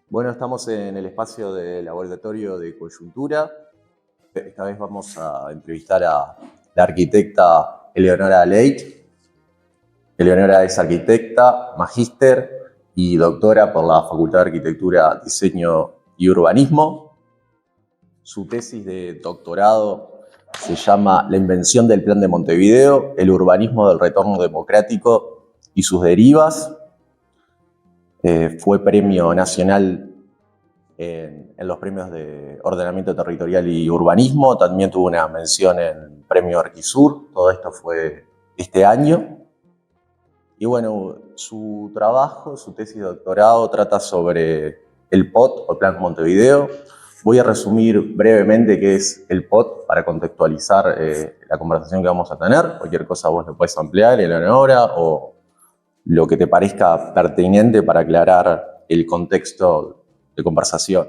Bueno, estamos en el espacio del laboratorio de coyuntura. Esta vez vamos a entrevistar a la arquitecta Eleonora Leit. Eleonora es arquitecta, magíster y doctora por la Facultad de Arquitectura, Diseño y Urbanismo. Su tesis de doctorado se llama La invención del Plan de Montevideo, el urbanismo del retorno democrático y sus derivas. Fue premio nacional en los premios de ordenamiento territorial y urbanismo. También tuvo una mención en premio Arquisur. Todo esto fue este año. Y bueno, su trabajo, su tesis de doctorado trata sobre el POT o Plan Montevideo. Voy a resumir brevemente qué es el POT para contextualizar la conversación que vamos a tener. Cualquier cosa vos lo puedes ampliar, Eleonora, o lo que te parezca pertinente para aclarar el contexto de conversación.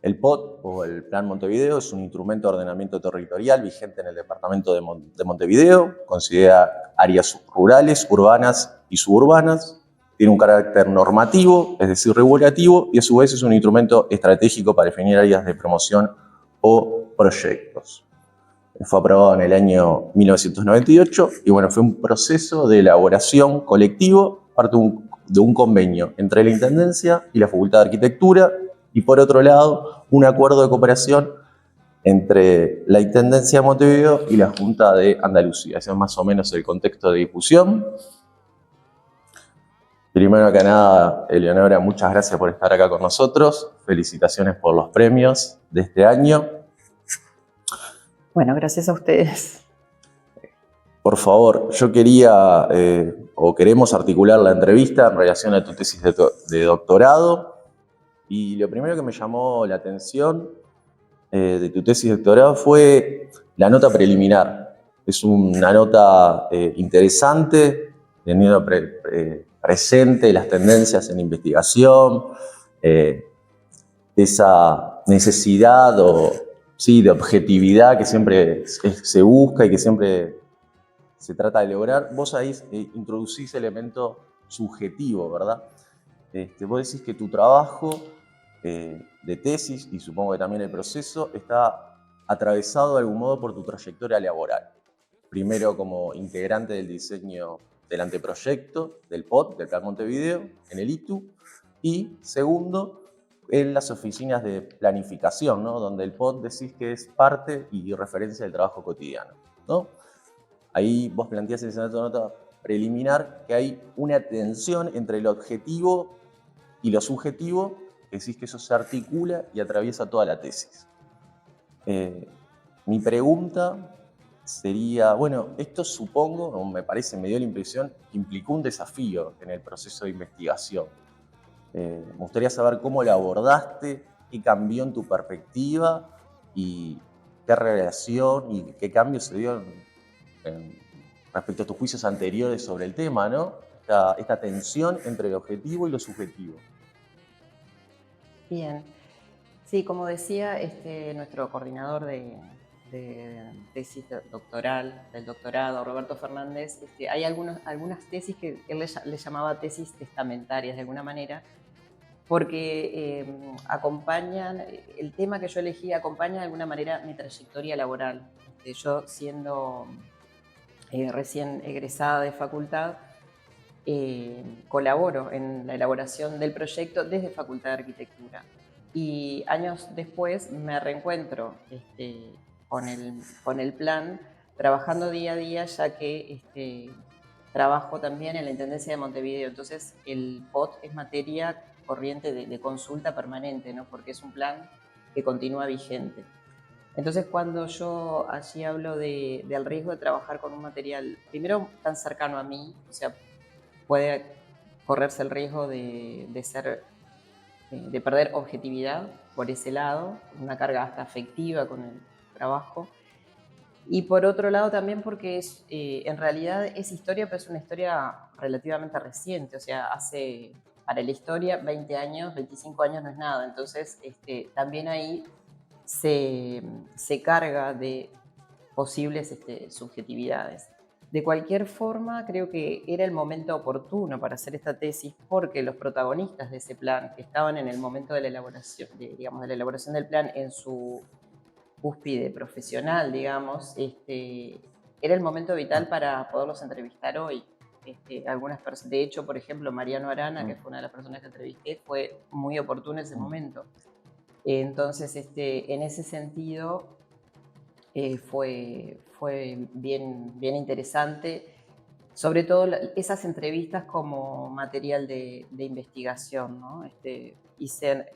El POT, o el Plan Montevideo, es un instrumento de ordenamiento territorial vigente en el departamento de Montevideo. Considera áreas rurales, urbanas y suburbanas. Tiene un carácter normativo, es decir, regulativo, y a su vez es un instrumento estratégico para definir áreas de promoción o proyectos. Fue aprobado en el año 1998 y bueno, fue un proceso de elaboración colectivo, parte de un convenio entre la Intendencia y la Facultad de Arquitectura, y por otro lado, un acuerdo de cooperación entre la Intendencia de Montevideo y la Junta de Andalucía. Ese es más o menos el contexto de discusión. Primero que nada, Eleonora, muchas gracias por estar acá con nosotros. Felicitaciones por los premios de este año. Bueno, gracias a ustedes. Por favor, yo quería o queremos articular la entrevista en relación a tu tesis de doctorado. Y lo primero que me llamó la atención de tu tesis de doctorado fue la nota preliminar. Es una nota interesante, teniendo presente las tendencias en investigación, esa necesidad de objetividad que siempre se busca y que siempre se trata de lograr. Vos ahí introducís elemento subjetivo, ¿verdad? Vos decís que tu trabajo de tesis, y supongo que también el proceso, está atravesado de algún modo por tu trayectoria laboral. Primero como integrante del diseño del anteproyecto del POT, del Plan Montevideo, en el ITU, y segundo, en las oficinas de planificación, ¿no? Donde el POT decís que es parte y referencia del trabajo cotidiano, ¿no? Ahí vos planteás en esa nota preliminar que hay una tensión entre el objetivo y lo subjetivo, que decís que eso se articula y atraviesa toda la tesis. Mi pregunta sería, bueno, esto supongo, o me parece, me dio la impresión, que implicó un desafío en el proceso de investigación. Me gustaría saber cómo lo abordaste, qué cambió en tu perspectiva y qué relación y qué cambio se dio respecto a tus juicios anteriores sobre el tema, ¿no? Esta tensión entre el objetivo y lo subjetivo. Bien. Sí, como decía nuestro coordinador de tesis doctoral, del doctorado, Roberto Fernández, hay algunas tesis que él le llamaba tesis testamentarias de alguna manera, porque acompañan, el tema que yo elegí acompaña de alguna manera mi trayectoria laboral. Yo siendo recién egresada de facultad, colaboro en la elaboración del proyecto desde Facultad de Arquitectura. Y años después me reencuentro con el plan, trabajando día a día, ya que trabajo también en la Intendencia de Montevideo. Entonces el POT es materia corriente de consulta permanente, ¿no? Porque es un plan que continúa vigente. Entonces, cuando yo allí hablo del riesgo de trabajar con un material, primero tan cercano a mí, o sea, puede correrse el riesgo de perder objetividad, por ese lado, una carga hasta afectiva con el trabajo. Y por otro lado también porque en realidad es historia, pero es una historia relativamente reciente, o sea, hace, para la historia, 20 años, 25 años no es nada, entonces también ahí se carga de posibles subjetividades. De cualquier forma, creo que era el momento oportuno para hacer esta tesis porque los protagonistas de ese plan, que estaban en el momento de la elaboración, digamos, de la elaboración del plan en su cúspide profesional, digamos, era el momento vital para poderlos entrevistar hoy. De hecho, por ejemplo, Mariano Arana, que fue una de las personas que entrevisté, fue muy oportuno en ese momento. Entonces, en ese sentido, fue bien interesante, sobre todo esas entrevistas como material de investigación, ¿no? Hice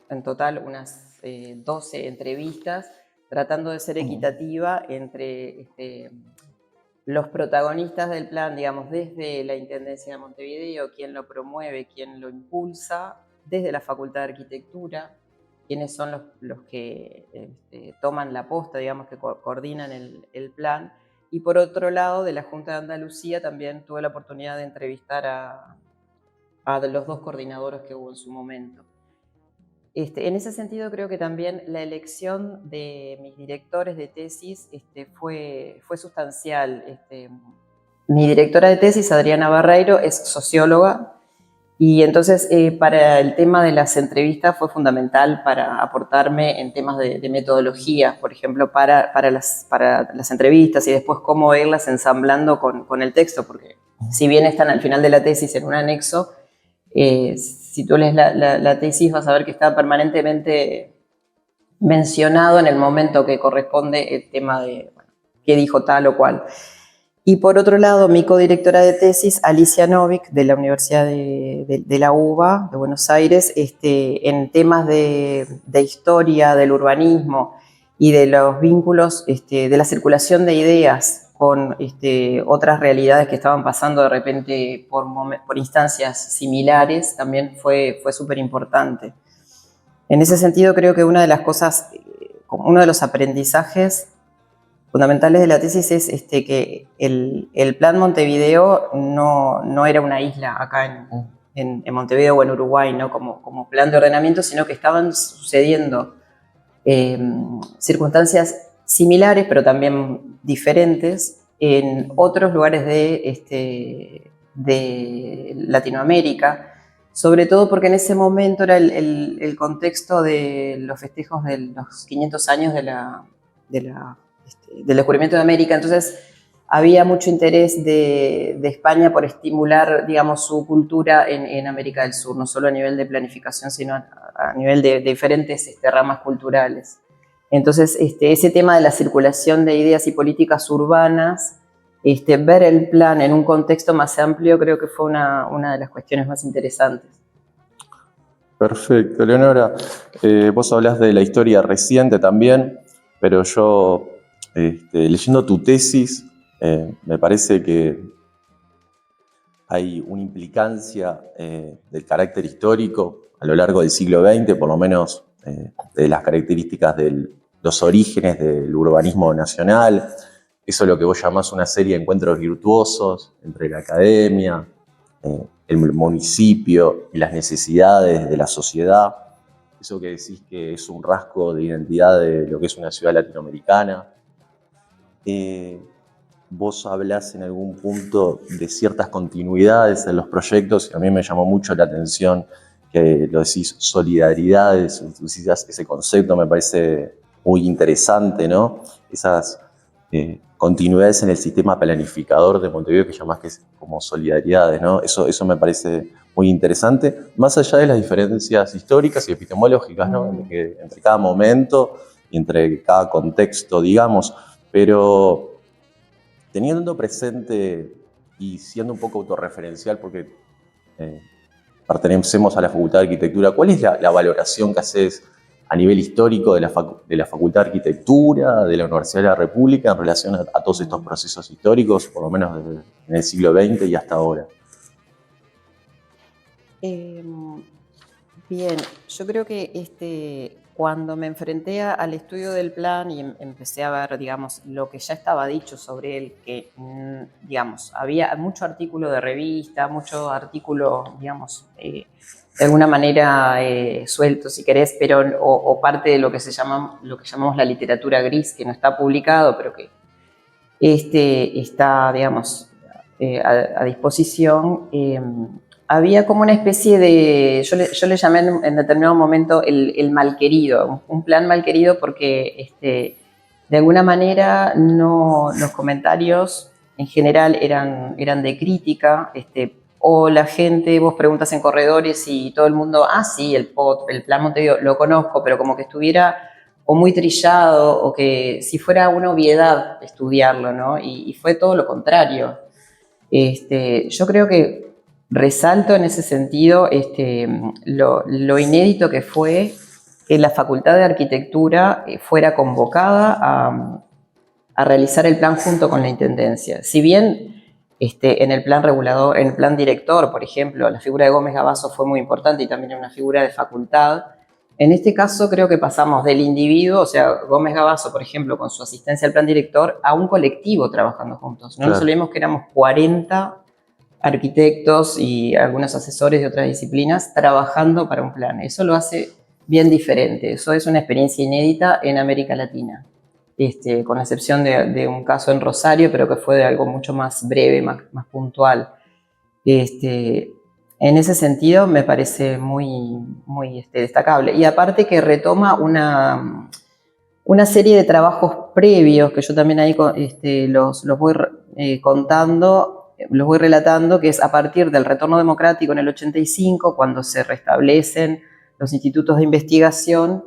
en total unas 12 entrevistas tratando de ser equitativa entre los protagonistas del plan, digamos, desde la Intendencia de Montevideo, quien lo promueve, quien lo impulsa, desde la Facultad de Arquitectura, quienes son los que toman la posta, digamos, que coordinan el plan. Y por otro lado, de la Junta de Andalucía también tuve la oportunidad de entrevistar a los dos coordinadores que hubo en su momento. En ese sentido, creo que también la elección de mis directores de tesis fue sustancial. Mi directora de tesis, Adriana Barreiro, es socióloga, y entonces para el tema de las entrevistas fue fundamental para aportarme en temas de metodología, por ejemplo, para las entrevistas y después cómo irlas ensamblando con el texto, porque si bien están al final de la tesis en un anexo, si tú lees la tesis vas a ver que está permanentemente mencionado en el momento que corresponde el tema de qué dijo tal o cual. Y por otro lado, mi codirectora de tesis, Alicia Novik, de la Universidad de la UBA de Buenos Aires, en temas de historia, del urbanismo y de los vínculos, de la circulación de ideas con otras realidades que estaban pasando de repente por instancias similares, también fue súper importante. En ese sentido, creo que una de las cosas, uno de los aprendizajes fundamentales de la tesis es que el plan Montevideo no era una isla acá en Montevideo o en Uruguay, ¿no? como plan de ordenamiento, sino que estaban sucediendo circunstancias similares, pero también diferentes, en otros lugares de Latinoamérica, sobre todo porque en ese momento era el contexto de los festejos de los 500 años del descubrimiento de América. Entonces había mucho interés de España por estimular, digamos, su cultura en América del Sur, no solo a nivel de planificación, sino a nivel de diferentes ramas culturales. Entonces, ese tema de la circulación de ideas y políticas urbanas, ver el plan en un contexto más amplio, creo que fue una de las cuestiones más interesantes. Perfecto, Leonora. Vos hablás de la historia reciente también, pero yo, leyendo tu tesis, me parece que hay una implicancia del carácter histórico a lo largo del siglo XX, por lo menos de las características de los orígenes del urbanismo nacional. Eso es lo que vos llamás una serie de encuentros virtuosos entre la academia, el municipio y las necesidades de la sociedad. Eso que decís que es un rasgo de identidad de lo que es una ciudad latinoamericana. Vos hablás en algún punto de ciertas continuidades en los proyectos, y a mí me llamó mucho la atención que lo decís solidaridades, ese concepto me parece muy interesante, ¿no? Esas continuidades en el sistema planificador de Montevideo que llamás que es como solidaridades, ¿no? Eso me parece muy interesante, más allá de las diferencias históricas y epistemológicas, ¿no? Entre cada momento y entre cada contexto, digamos, pero teniendo presente y siendo un poco autorreferencial, porque pertenecemos a la Facultad de Arquitectura, ¿cuál es la valoración que haces a nivel histórico de la Facultad de Arquitectura, de la Universidad de la República, en relación a todos estos procesos históricos, por lo menos en el siglo XX y hasta ahora? Bien, yo creo que cuando me enfrenté al estudio del plan y empecé a ver, digamos, lo que ya estaba dicho sobre él, que, digamos, había mucho artículo de revista, mucho artículo, digamos, de alguna manera suelto, si querés, pero o parte de lo que lo que llamamos la literatura gris, que no está publicado, pero que está, digamos, a disposición. Había como una especie de, yo le llamé en determinado momento el malquerido, un plan malquerido porque de alguna manera los comentarios en general eran de crítica, o la gente, vos preguntas en corredores y todo el mundo, sí, el plan Montevideo, lo conozco, pero como que estuviera o muy trillado, o que si fuera una obviedad estudiarlo, ¿no? Y fue todo lo contrario. Yo creo que resalto en ese sentido lo inédito que fue que la Facultad de Arquitectura fuera convocada a realizar el plan junto con la Intendencia. Si bien en el plan regulador, en el plan director, por ejemplo, la figura de Gómez Gavazo fue muy importante y también una figura de facultad, en este caso creo que pasamos del individuo, o sea, Gómez Gavazo, por ejemplo, con su asistencia al plan director, a un colectivo trabajando juntos. No nos olvidemos que éramos 40 arquitectos y algunos asesores de otras disciplinas trabajando para un plan. Eso lo hace bien diferente. Eso es una experiencia inédita en América Latina. Con excepción de un caso en Rosario, pero que fue de algo mucho más breve, más puntual. En ese sentido me parece muy destacable. Y aparte que retoma una serie de trabajos previos, que yo también ahí los voy contando, los voy relatando, que es a partir del retorno democrático en el 85, cuando se restablecen los institutos de investigación.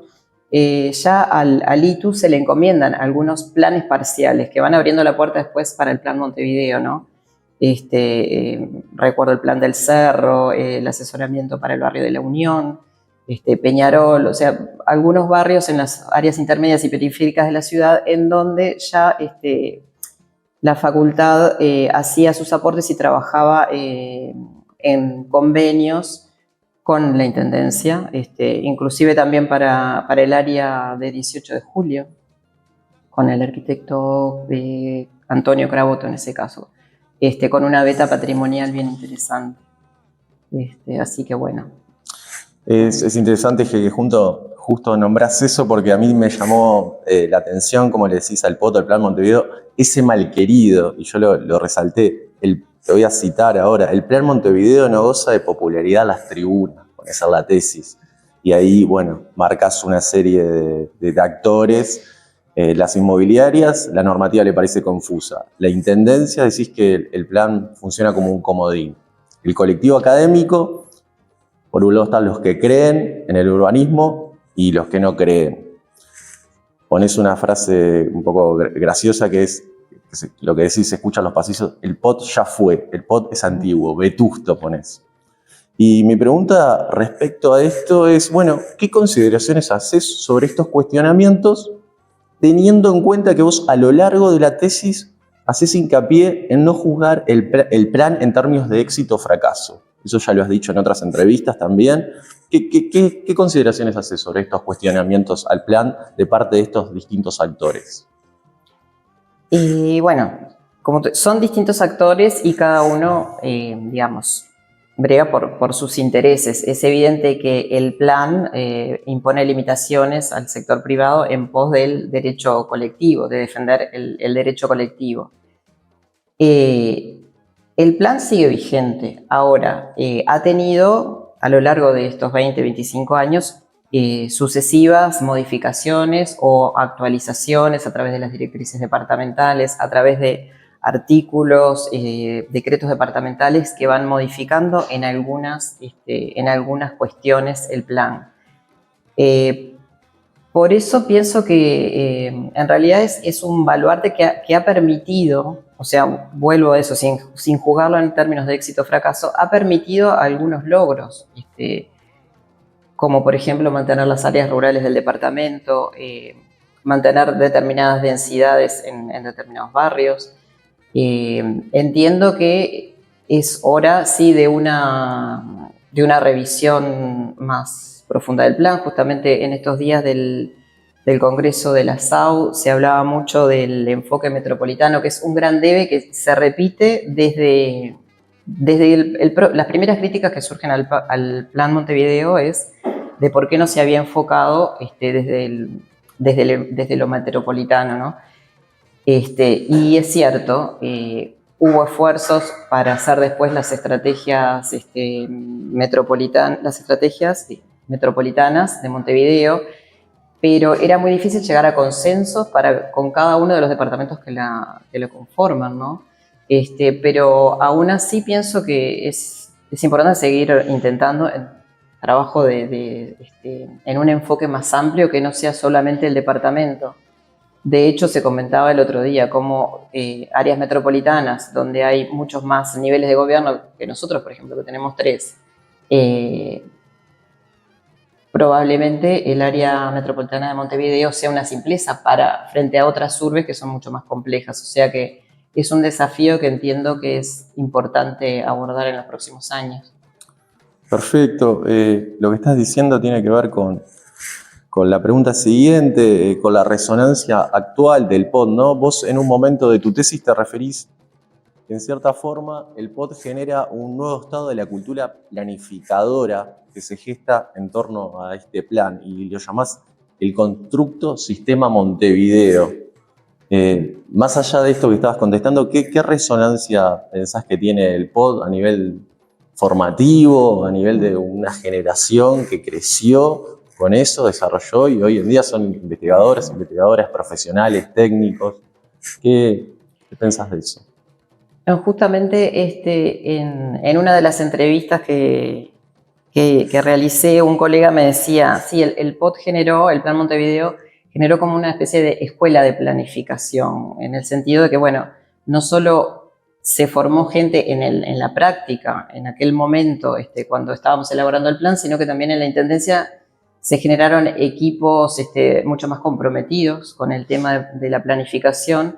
Ya al ITU se le encomiendan algunos planes parciales que van abriendo la puerta después para el Plan Montevideo, ¿no? Recuerdo el Plan del Cerro, el asesoramiento para el barrio de La Unión, Peñarol, o sea, algunos barrios en las áreas intermedias y periféricas de la ciudad en donde ya la facultad hacía sus aportes y trabajaba en convenios con la Intendencia, inclusive también para el área de 18 de julio, con el arquitecto Antonio Craboto en ese caso, con una beta patrimonial bien interesante. Así que bueno. Es interesante que justo nombrás eso porque a mí me llamó la atención, como le decís al poto del Plan Montevideo, ese malquerido, y yo lo resalté, te voy a citar ahora, el Plan Montevideo no goza de popularidad en las tribunas, con esa es la tesis, y ahí, bueno, marcas una serie de actores, las inmobiliarias, la normativa le parece confusa, la intendencia decís que el plan funciona como un comodín, el colectivo académico. Por un lado están los que creen en el urbanismo y los que no creen. Ponés una frase un poco graciosa que es lo que decís, se escucha en los pasillos, el POT ya fue, el POT es antiguo, vetusto ponés. Y mi pregunta respecto a esto es, bueno, ¿qué consideraciones haces sobre estos cuestionamientos teniendo en cuenta que vos a lo largo de la tesis haces hincapié en no juzgar el plan en términos de éxito o fracaso? Eso ya lo has dicho en otras entrevistas también. ¿Qué consideraciones haces sobre estos cuestionamientos al plan de parte de estos distintos actores? Y bueno, son distintos actores y cada uno, digamos, brega por sus intereses. Es evidente que el plan impone limitaciones al sector privado en pos del derecho colectivo, de defender el derecho colectivo. El plan sigue vigente. Ahora, ha tenido a lo largo de estos 20, 25 años sucesivas modificaciones o actualizaciones a través de las directrices departamentales, a través de artículos, decretos departamentales que van modificando en algunas cuestiones el plan. Por eso pienso que en realidad es un baluarte que ha permitido, o sea, vuelvo a eso, sin juzgarlo en términos de éxito o fracaso, ha permitido algunos logros, como por ejemplo mantener las áreas rurales del departamento, mantener determinadas densidades en determinados barrios. Entiendo que es hora, sí, de una de una revisión más profunda del plan. Justamente en estos días del Congreso de la SAU se hablaba mucho del enfoque metropolitano, que es un gran debe que se repite desde las primeras críticas que surgen al Plan Montevideo es de por qué no se había enfocado desde lo metropolitano, ¿no? Y es cierto, hubo esfuerzos para hacer después las estrategias metropolitanas de Montevideo, pero era muy difícil llegar a consensos con cada uno de los departamentos que lo conforman, ¿no? Pero aún así pienso que es importante seguir intentando el trabajo en un enfoque más amplio que no sea solamente el departamento. De hecho, se comentaba el otro día cómo áreas metropolitanas donde hay muchos más niveles de gobierno que nosotros, por ejemplo, que tenemos 3, probablemente el área metropolitana de Montevideo sea una simpleza frente a otras urbes que son mucho más complejas. O sea que es un desafío que entiendo que es importante abordar en los próximos años. Perfecto. Lo que estás diciendo tiene que ver con la pregunta siguiente, con la resonancia actual del POD, ¿no? Vos en un momento de tu tesis te referís que en cierta forma el POD genera un nuevo estado de la cultura planificadora que se gesta en torno a este plan y lo llamás el constructo sistema Montevideo. Más allá de esto que estabas contestando, ¿qué resonancia pensás que tiene el POD a nivel formativo, a nivel de una generación que creció con eso, desarrolló y hoy en día son investigadoras, profesionales, técnicos? ¿Qué pensás de eso? Justamente en una de las entrevistas que realicé, un colega me decía, sí, el Plan Montevideo generó como una especie de escuela de planificación, en el sentido de que, bueno, no solo se formó gente en la práctica, en aquel momento, cuando estábamos elaborando el plan, sino que también en la Intendencia se generaron equipos mucho más comprometidos con el tema de la planificación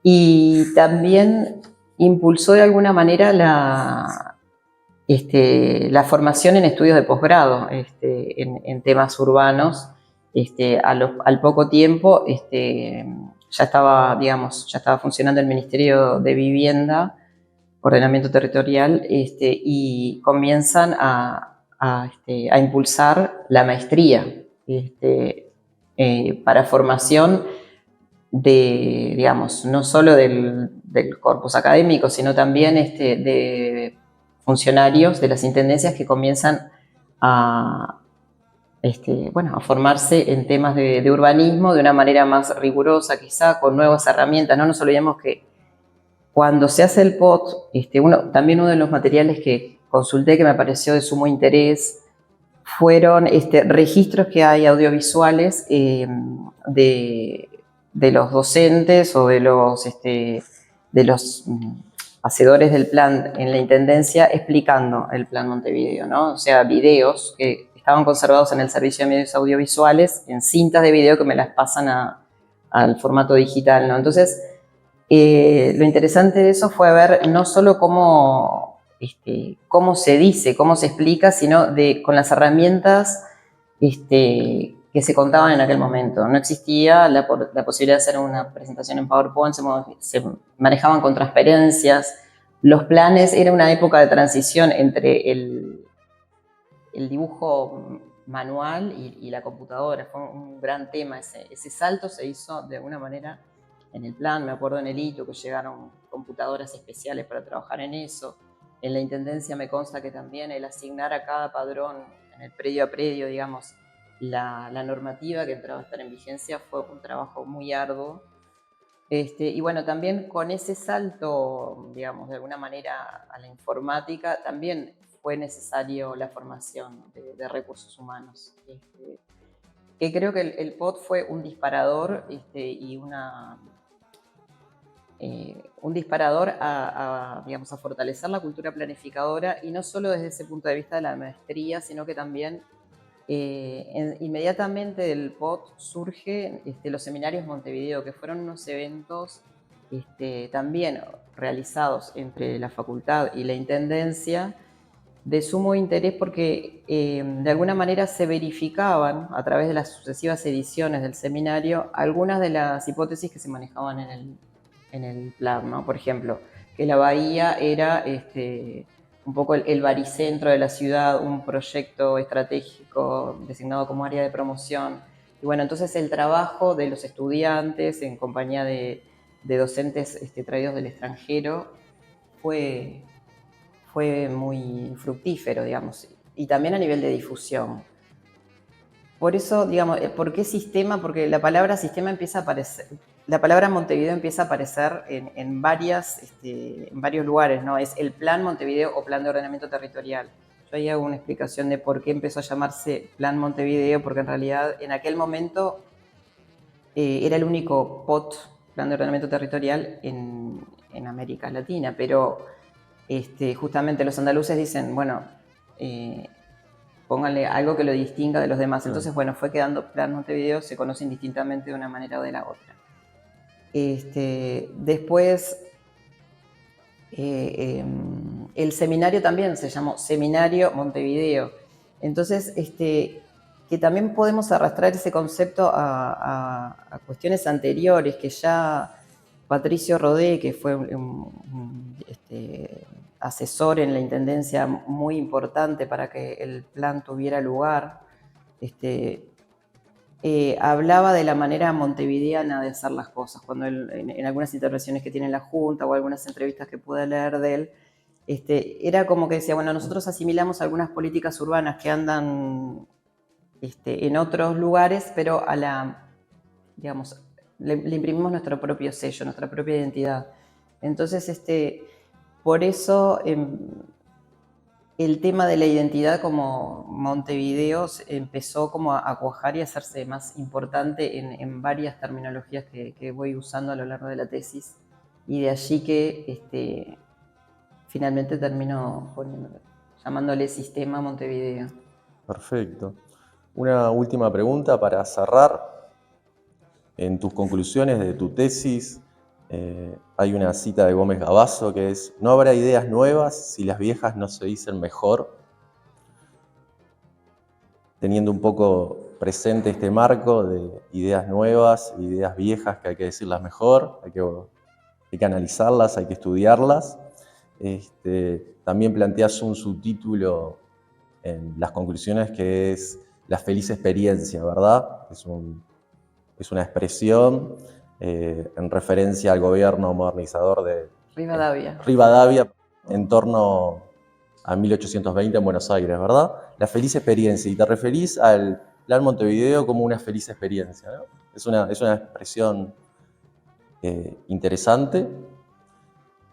y también impulsó de alguna manera la formación en estudios de posgrado en temas urbanos. Al poco tiempo ya estaba funcionando el Ministerio de Vivienda, Ordenamiento Territorial, y comienzan a impulsar la maestría para formación no solo del corpus académico, sino también de funcionarios de las intendencias que comienzan a formarse en temas de urbanismo de una manera más rigurosa, quizá con nuevas herramientas. No nos olvidemos que cuando se hace el POT, también uno de los materiales que consulté que me pareció de sumo interés fueron registros que hay audiovisuales de los docentes o de los hacedores del plan en la Intendencia explicando el Plan Montevideo, ¿no? O sea, videos que estaban conservados en el Servicio de Medios Audiovisuales, en cintas de video que me las pasan al formato digital, ¿no? Entonces, lo interesante de eso fue ver no solo cómo se dice, cómo se explica, sino con las herramientas que se contaban en aquel momento. No existía la posibilidad de hacer una presentación en PowerPoint, se manejaban con transparencias. Los planes, era una época de transición entre el dibujo manual y la computadora. Fue un gran tema. Ese salto se hizo de alguna manera en el plan. Me acuerdo en el hito que llegaron computadoras especiales para trabajar en eso. En la Intendencia me consta que también el asignar a cada padrón en el predio a predio, digamos, la normativa que entraba a estar en vigencia fue un trabajo muy arduo. Y bueno, también con ese salto, digamos, de alguna manera a la informática, también fue necesario la formación de recursos humanos. Que creo que el POT fue un disparador y un disparador digamos, a fortalecer la cultura planificadora, y no solo desde ese punto de vista de la maestría, sino que también inmediatamente del POT surgen los seminarios Montevideo, que fueron unos eventos también realizados entre la facultad y la Intendencia, de sumo interés porque de alguna manera se verificaban a través de las sucesivas ediciones del seminario algunas de las hipótesis que se manejaban en el plan, ¿no? Por ejemplo, que la bahía era un poco el baricentro de la ciudad, un proyecto estratégico designado como área de promoción. Y bueno, entonces el trabajo de los estudiantes en compañía de docentes traídos del extranjero fue muy fructífero, digamos, y también a nivel de difusión. Por eso, digamos, ¿por qué sistema? Porque la palabra sistema empieza a aparecer, la palabra Montevideo empieza a aparecer en varios lugares, ¿no? Es el Plan Montevideo o Plan de Ordenamiento Territorial. Yo ahí hago una explicación de por qué empezó a llamarse Plan Montevideo, porque en realidad en aquel momento era el único POT, Plan de Ordenamiento Territorial, en América Latina, pero justamente los andaluces dicen, bueno, pónganle algo que lo distinga de los demás. Entonces, bueno, fue quedando Plan Montevideo, se conocen distintamente de una manera o de la otra. Después, el seminario también se llamó Seminario Montevideo. Entonces, que también podemos arrastrar ese concepto a cuestiones anteriores, que ya Patricio Rodé, que fue un asesor en la Intendencia muy importante para que el plan tuviera lugar, hablaba de la manera montevideana de hacer las cosas. Cuando él, en algunas intervenciones que tiene en la Junta o algunas entrevistas que pude leer de él, era como que decía, bueno, nosotros asimilamos algunas políticas urbanas que andan en otros lugares, pero digamos, le imprimimos nuestro propio sello, nuestra propia identidad. Entonces, por eso el tema de la identidad como Montevideo empezó como a cuajar y a hacerse más importante en varias terminologías que voy usando a lo largo de la tesis, y de allí que finalmente termino llamándole Sistema Montevideo. Perfecto. Una última pregunta para cerrar. En tus conclusiones de tu tesis hay una cita de Gómez Gabazo que es: no habrá ideas nuevas si las viejas no se dicen mejor. Teniendo un poco presente este marco de ideas nuevas, ideas viejas que hay que decirlas mejor, hay que analizarlas, hay que estudiarlas. También planteas un subtítulo en las conclusiones que es la feliz experiencia, ¿verdad? Es una expresión en referencia al gobierno modernizador de Rivadavia en torno a 1820 en Buenos Aires, ¿verdad? La feliz experiencia, y te referís al Plan Montevideo como una feliz experiencia, ¿no? Es una expresión interesante.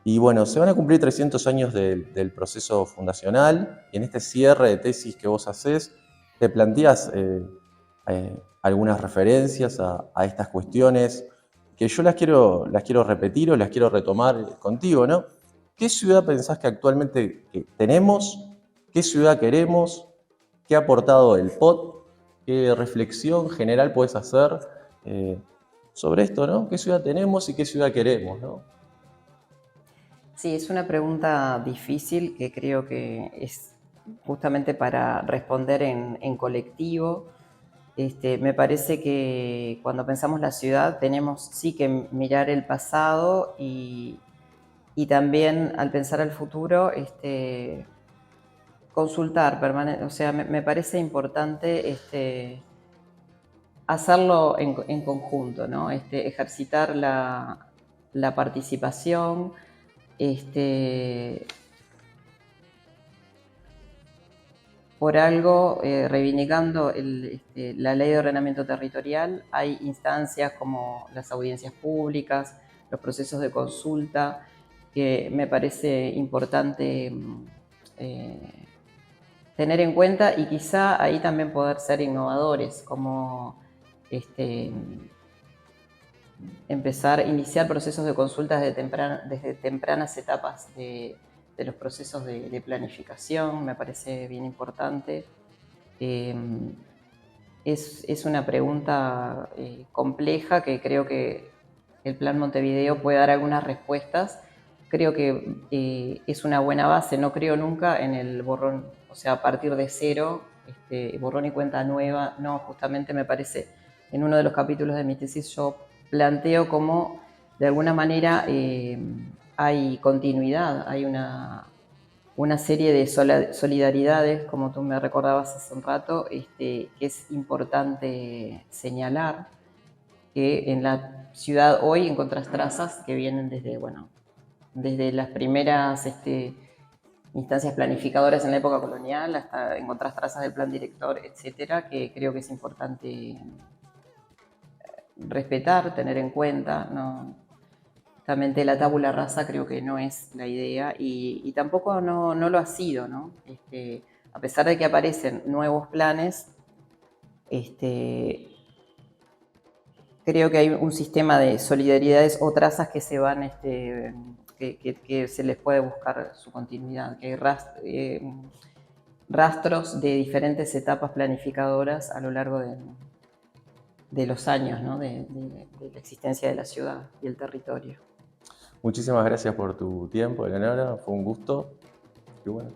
Y bueno, se van a cumplir 300 años del proceso fundacional, y en este cierre de tesis que vos hacés, te planteás algunas referencias a estas cuestiones que yo las quiero repetir o las quiero retomar contigo, ¿no? ¿Qué ciudad pensás que actualmente tenemos? ¿Qué ciudad queremos? ¿Qué ha aportado el POT? ¿Qué reflexión general puedes hacer sobre esto, ¿no? ¿Qué ciudad tenemos y qué ciudad queremos, ¿no? Sí, es una pregunta difícil que creo que es justamente para responder en colectivo. Me parece que cuando pensamos la ciudad tenemos sí que mirar el pasado y también al pensar al futuro, consultar permanente, o sea, me parece importante hacerlo en conjunto, ¿no? Ejercitar la participación, por algo, reivindicando la ley de ordenamiento territorial, hay instancias como las audiencias públicas, los procesos de consulta, que me parece importante tener en cuenta, y quizá ahí también poder ser innovadores, como iniciar procesos de consultas desde tempranas etapas de los procesos de planificación. Me parece bien importante. Es una pregunta compleja que creo que el Plan Montevideo puede dar algunas respuestas creo que es una buena base. No creo nunca en el borrón, o sea, a partir de cero, borrón y cuenta nueva. No, justamente me parece, en uno de los capítulos de mi tesis yo planteo cómo de alguna manera hay continuidad, hay una serie de solidaridades, como tú me recordabas hace un rato, que es importante señalar, que en la ciudad hoy encontrás trazas que vienen desde, bueno, desde las primeras instancias planificadoras en la época colonial hasta encontrás trazas del plan director, etcétera, que creo que es importante respetar, tener en cuenta, ¿no? Justamente la tabula rasa creo que no es la idea y tampoco no lo ha sido, ¿no? A pesar de que aparecen nuevos planes, creo que hay un sistema de solidaridades o trazas que se van, que se les puede buscar su continuidad, que hay rastros de diferentes etapas planificadoras a lo largo de los años, ¿no? de la existencia de la ciudad y el territorio. Muchísimas gracias por tu tiempo, Eleonora. Fue un gusto. Y bueno.